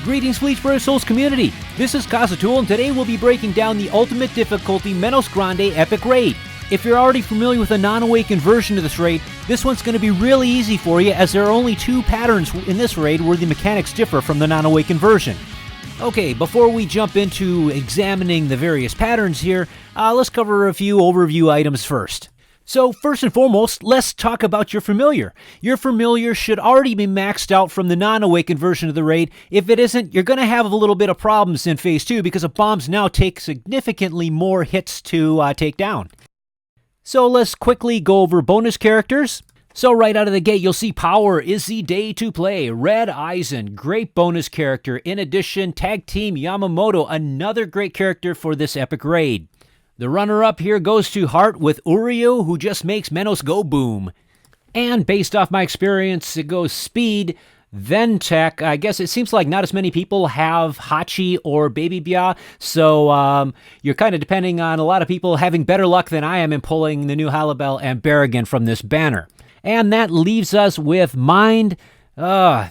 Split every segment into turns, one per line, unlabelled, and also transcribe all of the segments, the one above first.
Greetings, Bleachburg Souls community. This is Kazatool, and today we'll be breaking down the Ultimate Difficulty Menos Grande Epic Raid. If you're already familiar with a non-awakened version of this raid, this one's going to be really easy for you, as there are only two patterns in this raid where the mechanics differ from the non-awakened version. Okay, before we jump into examining the various patterns here, let's cover a few overview items first. So first and foremost, let's talk about your familiar. Your familiar should already be maxed out from the non-awakened version of the raid. If it isn't, you're going to have a little bit of problems in Phase 2 because the bombs now take significantly more hits to take down. So let's quickly go over bonus characters. So right out of the gate, you'll see Power is the day to play. Red Eisen, great bonus character. In addition, Tag Team Yamamoto, another great character for this epic raid. The runner-up here goes to Heart with Uryu, who just makes Menos go boom. And based off my experience, it goes Speed, then Tech. I guess it seems like not as many people have Hachi or Baby Bia, so you're kind of depending on a lot of people having better luck than I am in pulling the new Halibel and Berrigan from this banner. And that leaves us with Mind.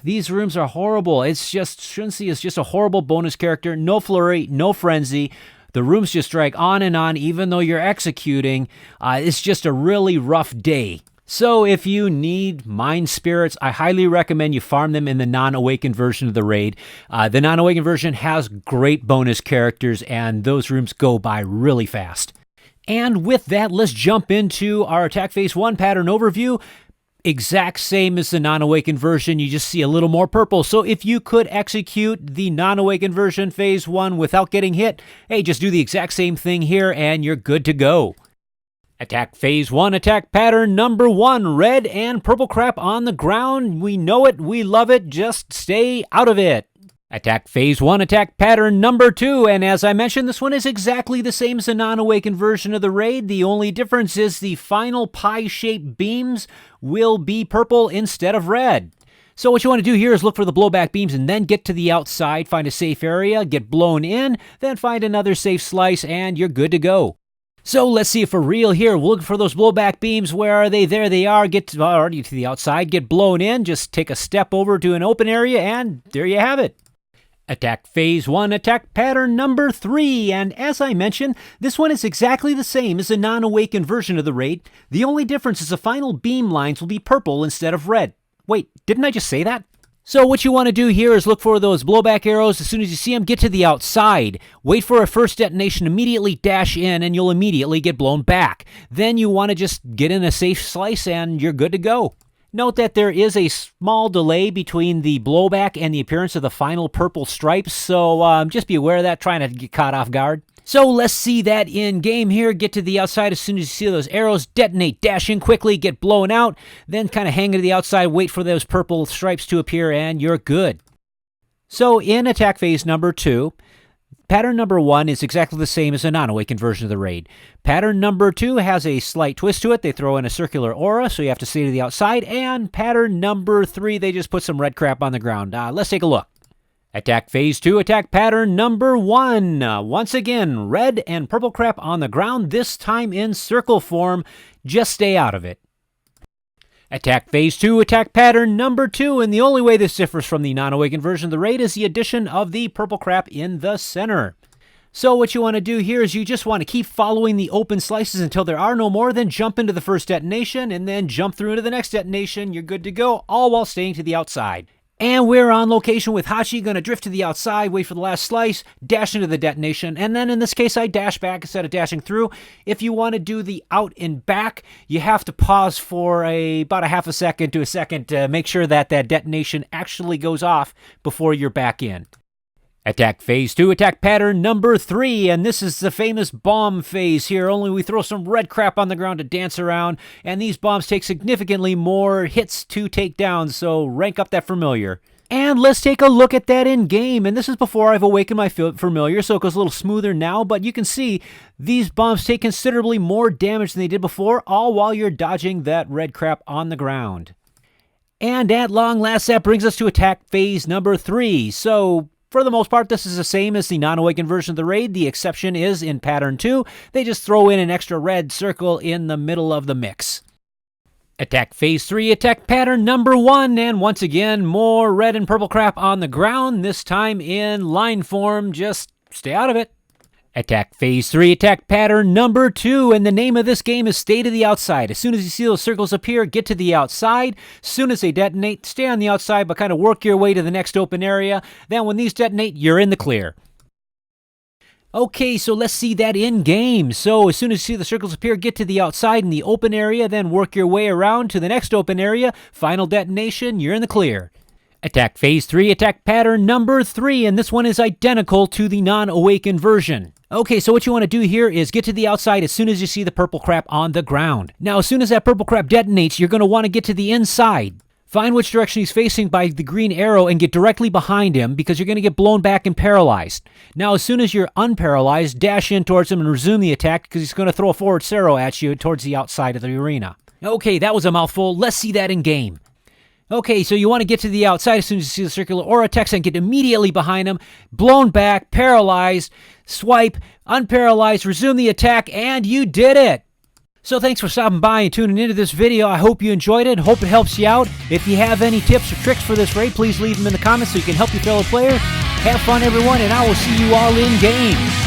These rooms are horrible. It's just, Shunsi is just a horrible bonus character. No flurry, no frenzy. The rooms just drag on and on, even though you're executing. It's just a really rough day. So if you need Mind Spirits, I highly recommend you farm them in the non-awakened version of the raid. The non-awakened version has great bonus characters, and those rooms go by really fast. And with that, let's jump into our Attack Phase 1 pattern overview. Exact same as the non-awakened version, you just see a little more purple. So if you could execute the non-awakened version Phase 1 without getting hit, hey, just do the exact same thing here and you're good to go. Attack Phase 1, attack pattern number 1, red and purple crap on the ground. We know it, we love it, just stay out of it. Attack Phase 1, attack pattern number 2, and as I mentioned, this one is exactly the same as the non-awakened version of the raid. The only difference is the final pie-shaped beams will be purple instead of red. So what you want to do here is look for the blowback beams and then get to the outside, find a safe area, get blown in, then find another safe slice, and you're good to go. So let's see if for real here. We'll look for those blowback beams. Where are they? There they are. Get already to the outside, get blown in, just take a step over to an open area, and there you have it. Attack Phase 1, attack pattern number 3, and as I mentioned, this one is exactly the same as the non-awakened version of the raid. The only difference is the final beam lines will be purple instead of red. Wait, didn't I just say that? So what you want to do here is look for those blowback arrows. As soon as you see them, get to the outside. Wait for a first detonation, immediately dash in, and you'll immediately get blown back. Then you want to just get in a safe slice, and you're good to go. Note that there is a small delay between the blowback and the appearance of the final purple stripes, so just be aware of that, trying not to get caught off guard. So let's see that in game here. Get to the outside as soon as you see those arrows, detonate, dash in quickly, get blown out, then kind of hang to the outside, wait for those purple stripes to appear, and you're good. So in attack phase number 2, pattern number 1 is exactly the same as the non-awakened version of the raid. Pattern number 2 has a slight twist to it. They throw in a circular aura, so you have to stay to the outside. And pattern number 3, they just put some red crap on the ground. Let's take a look. Attack Phase 2, attack pattern number 1. Once again, red and purple crap on the ground, this time in circle form. Just stay out of it. Attack Phase 2, attack pattern number 2, and the only way this differs from the non-awakened version of the raid is the addition of the purple crap in the center. So what you want to do here is you just want to keep following the open slices until there are no more, then jump into the first detonation, and then jump through into the next detonation. You're good to go, all while staying to the outside. And we're on location with Hachi, going to drift to the outside, wait for the last slice, dash into the detonation, and then in this case I dash back instead of dashing through. If you want to do the out and back, you have to pause for about a half a second to a second to make sure that that detonation actually goes off before you're back in. Attack Phase 2, attack pattern number 3, and this is the famous bomb phase here, only we throw some red crap on the ground to dance around, and these bombs take significantly more hits to take down, so rank up that familiar. And let's take a look at that in game, and this is before I've awakened my familiar, so it goes a little smoother now, but you can see these bombs take considerably more damage than they did before, all while you're dodging that red crap on the ground. And at long last, that brings us to attack phase number 3, so for the most part, this is the same as the non-awakened version of the raid. The exception is in pattern 2, they just throw in an extra red circle in the middle of the mix. Attack phase 3, attack pattern number 1, and once again, more red and purple crap on the ground, this time in line form. Just stay out of it. Attack phase 3, attack pattern number 2, and the name of this game is Stay to the Outside. As soon as you see those circles appear, get to the outside. As soon as they detonate, stay on the outside, but kind of work your way to the next open area. Then when these detonate, you're in the clear. Okay, so let's see that in game. So as soon as you see the circles appear, get to the outside in the open area, then work your way around to the next open area. Final detonation, you're in the clear. Attack phase 3, attack pattern number 3, and this one is identical to the non-awakened version. Okay, so what you want to do here is get to the outside as soon as you see the purple crap on the ground. Now, as soon as that purple crap detonates, you're going to want to get to the inside. Find which direction he's facing by the green arrow and get directly behind him because you're going to get blown back and paralyzed. Now, as soon as you're unparalyzed, dash in towards him and resume the attack because he's going to throw a forward arrow at you towards the outside of the arena. Okay, that was a mouthful. Let's see that in game. Okay, so you want to get to the outside as soon as you see the circular aura text and get immediately behind him, blown back, paralyzed, swipe, unparalyzed, resume the attack, and you did it! So thanks for stopping by and tuning into this video. I hope you enjoyed it. Hope it helps you out. If you have any tips or tricks for this raid, please leave them in the comments so you can help your fellow player. Have fun, everyone, and I will see you all in game.